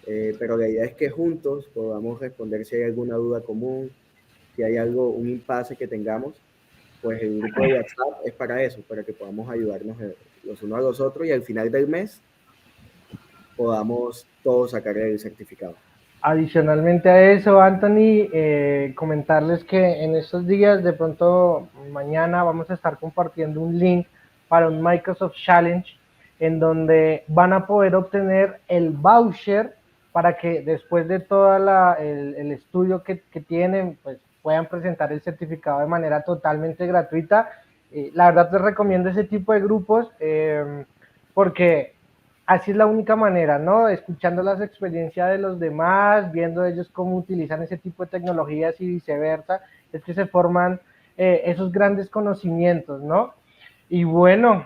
pero la idea es que juntos podamos responder si hay alguna duda común, si hay un impasse que tengamos, pues el grupo de WhatsApp es para eso, para que podamos ayudarnos los unos a los otros y al final del mes podamos todos sacar el certificado. Adicionalmente a eso, Anthony, comentarles que en estos días, de pronto mañana, vamos a estar compartiendo un link para un Microsoft Challenge en donde van a poder obtener el voucher para que después de todo el estudio que tienen, pues puedan presentar el certificado de manera totalmente gratuita. La verdad les recomiendo ese tipo de grupos porque así es la única manera, ¿no? Escuchando las experiencias de los demás, viendo ellos cómo utilizan ese tipo de tecnologías y viceversa, es que se forman esos grandes conocimientos, ¿no? Y bueno,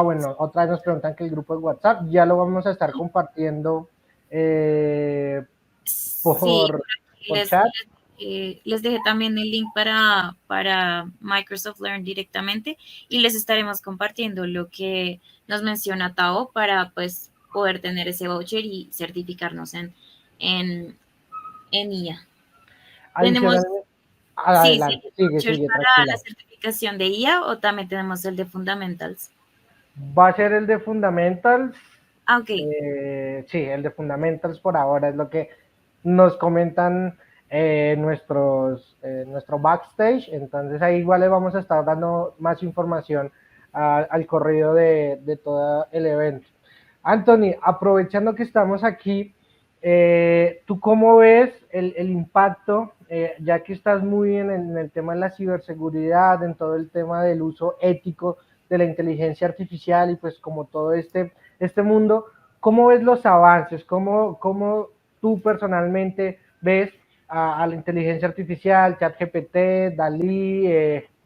bueno, otra vez nos preguntan que el grupo de WhatsApp, ya lo vamos a estar compartiendo Sí, por, por les, chat. les dejé también el link para Microsoft Learn directamente y les estaremos compartiendo lo que nos menciona Tao para pues poder tener ese voucher y certificarnos en, en IA. Tenemos, Adicionalmente, sí, sí, adelante, sigue, voucher sigue, para la tranquila. certificación de IA o también tenemos el de Fundamentals. Va a ser el de Fundamentals. Ah, ok. Sí, el de Fundamentals por ahora es lo que nos comentan nuestro backstage. Entonces ahí igual les vamos a estar dando más información al corrido de todo el evento. Anthony, aprovechando que estamos aquí, ¿tú cómo ves el impacto, ya que estás muy en el tema de la ciberseguridad, en todo el tema del uso ético de la inteligencia artificial y pues como todo este mundo, ¿cómo ves los avances? ¿Cómo tú personalmente ves a la inteligencia artificial, ChatGPT, Dalí,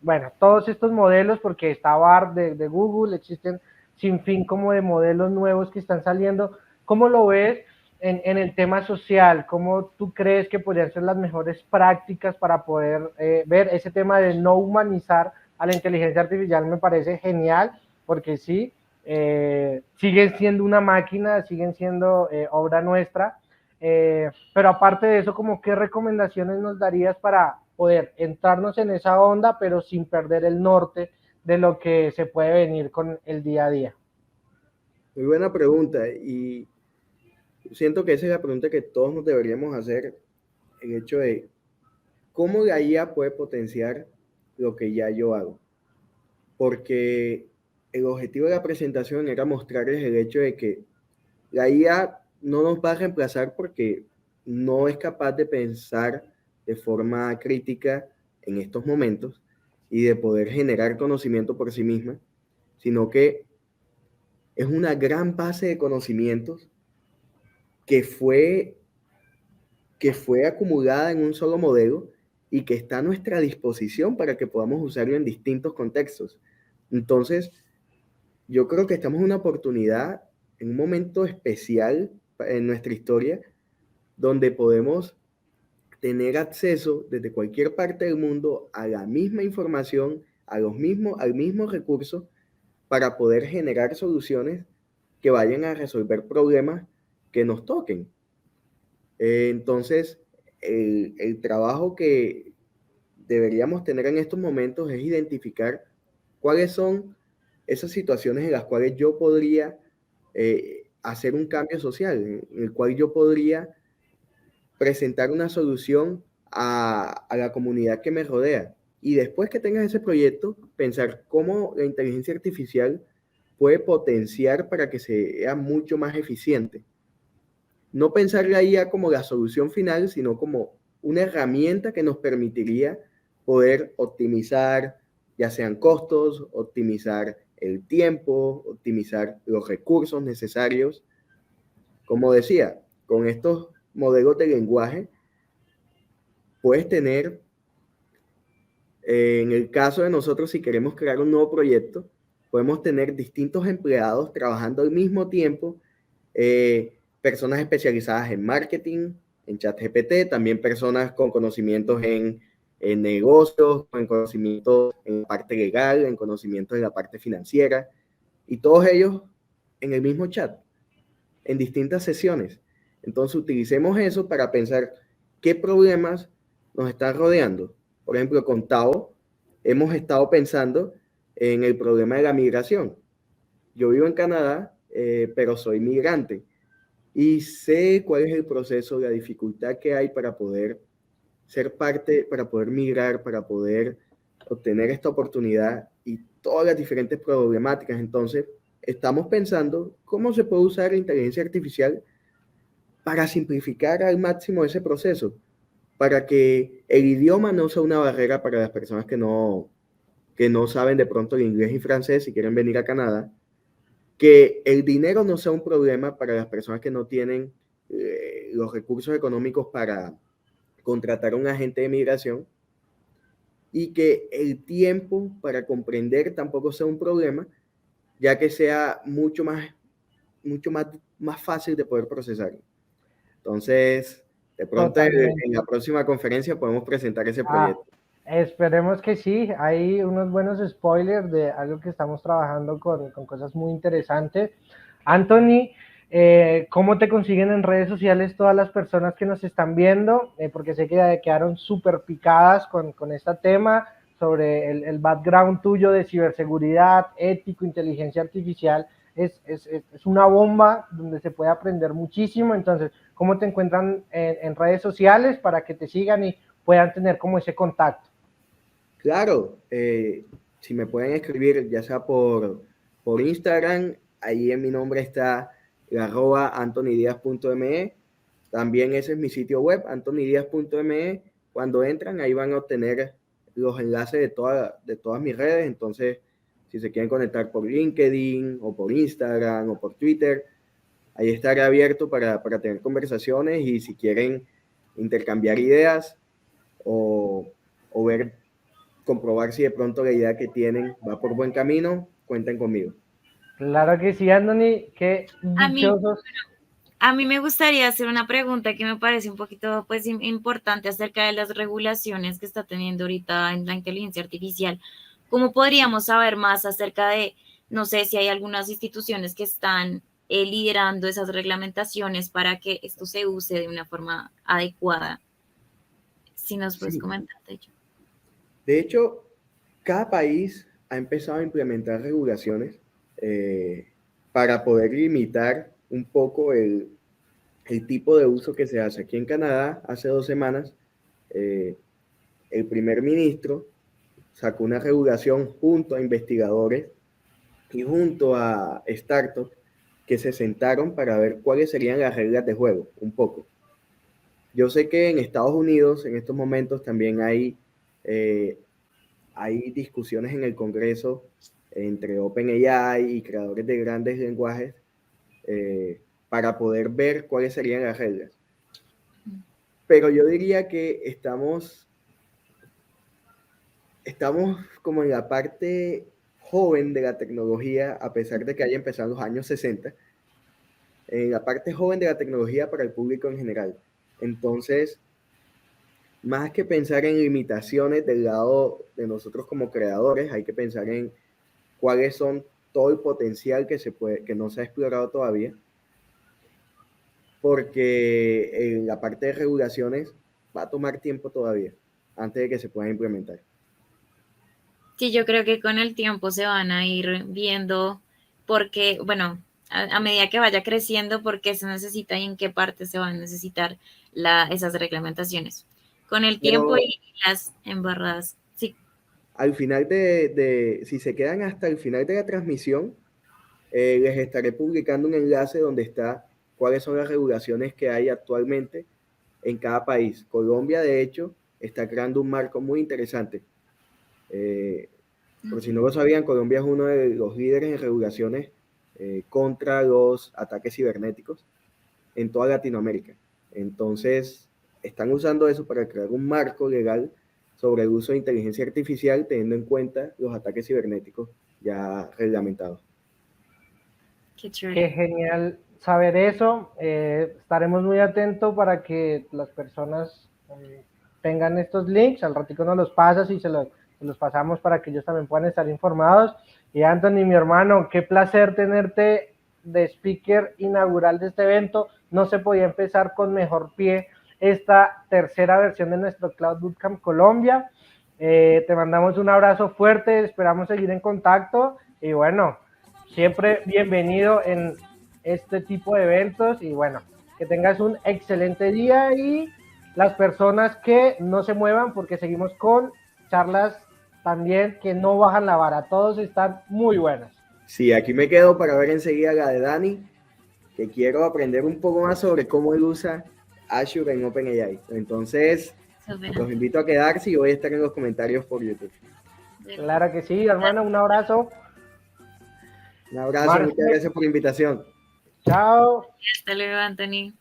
bueno, todos estos modelos, porque está BART de Google, existen sin fin como de modelos nuevos que están saliendo? ¿Cómo lo ves en el tema social? ¿Cómo tú crees que podrían ser las mejores prácticas para poder ver ese tema de no humanizar a la inteligencia artificial? Me parece genial, porque sí, siguen siendo una máquina, siguen siendo obra nuestra, pero aparte de eso, como qué recomendaciones nos darías para poder entrarnos en esa onda, pero sin perder el norte de lo que se puede venir con el día a día? Muy buena pregunta y siento que esa es la pregunta que todos nos deberíamos hacer, el hecho de cómo la IA puede potenciar lo que ya yo hago. Porque el objetivo de la presentación era mostrarles el hecho de que la IA no nos va a reemplazar porque no es capaz de pensar de forma crítica en estos momentos y de poder generar conocimiento por sí misma, sino que es una gran base de conocimientos que fue acumulada en un solo modelo y que está a nuestra disposición para que podamos usarlo en distintos contextos. Entonces, yo creo que estamos en una oportunidad, en un momento especial en nuestra historia, donde podemos tener acceso desde cualquier parte del mundo a la misma información, al mismo recurso, para poder generar soluciones que vayan a resolver problemas que nos toquen. Entonces, el trabajo que deberíamos tener en estos momentos es identificar cuáles son esas situaciones en las cuales yo podría hacer un cambio social, en el cual yo podría presentar una solución a la comunidad que me rodea. Y después que tengas ese proyecto, pensar cómo la inteligencia artificial puede potenciar para que sea mucho más eficiente. No pensar la IA como la solución final, sino como una herramienta que nos permitiría poder optimizar, ya sean costos, optimizar el tiempo, optimizar los recursos necesarios. Como decía, con estos modelos de lenguaje, puedes tener, en el caso de nosotros, si queremos crear un nuevo proyecto, podemos tener distintos empleados trabajando al mismo tiempo, personas especializadas en marketing, en ChatGPT, también personas con conocimientos en negocios, con conocimientos en la parte legal, en conocimientos en la parte financiera, y todos ellos en el mismo chat, en distintas sesiones. Entonces utilicemos eso para pensar qué problemas nos están rodeando. Por ejemplo, con Tao hemos estado pensando en el problema de la migración. Yo vivo en Canadá, pero soy migrante. y sé cuál es el proceso, la dificultad que hay para poder ser parte, para poder migrar, para poder obtener esta oportunidad y todas las diferentes problemáticas. Entonces, estamos pensando cómo se puede usar la inteligencia artificial para simplificar al máximo ese proceso, para que el idioma no sea una barrera para las personas que no saben de pronto el inglés y francés y quieren venir a Canadá, que el dinero no sea un problema para las personas que no tienen los recursos económicos para contratar a un agente de migración, y que el tiempo para comprender tampoco sea un problema, ya que sea mucho más fácil de poder procesar. Entonces, de pronto en la próxima conferencia podemos presentar ese proyecto. Esperemos que sí, hay unos buenos spoilers de algo que estamos trabajando con cosas muy interesantes. Anthony, ¿cómo te consiguen en redes sociales todas las personas que nos están viendo? Porque sé que quedaron súper picadas con este tema sobre el background tuyo de ciberseguridad, ético, inteligencia artificial. Es una bomba donde se puede aprender muchísimo. Entonces, ¿cómo te encuentran en redes sociales para que te sigan y puedan tener como ese contacto? Claro, si me pueden escribir ya sea por Instagram, ahí en mi nombre está el @antonydiaz.me. También ese es mi sitio web, antonydiaz.me. Cuando entran, ahí van a obtener los enlaces de todas mis redes. Entonces, si se quieren conectar por LinkedIn o por Instagram o por Twitter, ahí estaré abierto para tener conversaciones, y si quieren intercambiar ideas o comprobar si de pronto la idea que tienen va por buen camino, cuenten conmigo. Claro que sí, Anthony, qué dichosos. A mí me gustaría hacer una pregunta que me parece un poquito pues importante acerca de las regulaciones que está teniendo ahorita en la inteligencia artificial. ¿Cómo podríamos saber más acerca de, no sé, si hay algunas instituciones que están liderando esas reglamentaciones para que esto se use de una forma adecuada? Si nos puedes comentar de ello. De hecho, cada país ha empezado a implementar regulaciones para poder limitar un poco el tipo de uso que se hace. Aquí en Canadá, hace 2 semanas, el primer ministro sacó una regulación junto a investigadores y junto a startups que se sentaron para ver cuáles serían las reglas de juego, un poco. Yo sé que en Estados Unidos en estos momentos también hay discusiones en el Congreso entre OpenAI y creadores de grandes lenguajes para poder ver cuáles serían las reglas. Pero yo diría que estamos como en la parte joven de la tecnología, a pesar de que haya empezado en los años 60, en la parte joven de la tecnología para el público en general. Entonces, más que pensar en limitaciones del lado de nosotros como creadores, hay que pensar en cuáles son todo el potencial que no se ha explorado todavía, porque en la parte de regulaciones va a tomar tiempo todavía antes de que se pueda implementar. Sí, yo creo que con el tiempo se van a ir viendo porque, bueno, a medida que vaya creciendo, por qué se necesita y en qué parte se van a necesitar esas reglamentaciones. Con el tiempo y las embarradas, sí. Al final si se quedan hasta el final de la transmisión, les estaré publicando un enlace donde está cuáles son las regulaciones que hay actualmente en cada país. Colombia, de hecho, está creando un marco muy interesante. Por si no lo sabían, Colombia es uno de los líderes en regulaciones contra los ataques cibernéticos en toda Latinoamérica. Entonces, están usando eso para crear un marco legal sobre el uso de inteligencia artificial, teniendo en cuenta los ataques cibernéticos ya reglamentados. Qué genial saber eso. Estaremos muy atentos para que las personas tengan estos links. Al ratico nos los pasas y se los pasamos para que ellos también puedan estar informados. Y Anthony, mi hermano, qué placer tenerte de speaker inaugural de este evento. No se podía empezar con mejor pie esta tercera versión de nuestro Cloud Bootcamp Colombia. Te mandamos un abrazo fuerte, esperamos seguir en contacto y bueno, siempre bienvenido en este tipo de eventos y bueno, que tengas un excelente día y las personas que no se muevan porque seguimos con charlas también que no bajan la vara, todos están muy buenos. Sí, aquí me quedo para ver enseguida la de Dani, que quiero aprender un poco más sobre cómo él usa Azure en OpenAI. Entonces, los invito a quedarse y voy a estar en los comentarios por YouTube. Claro que sí, hermano, un abrazo. Un abrazo, Marce. muchas gracias por la invitación. Chao. Hasta luego, Anthony.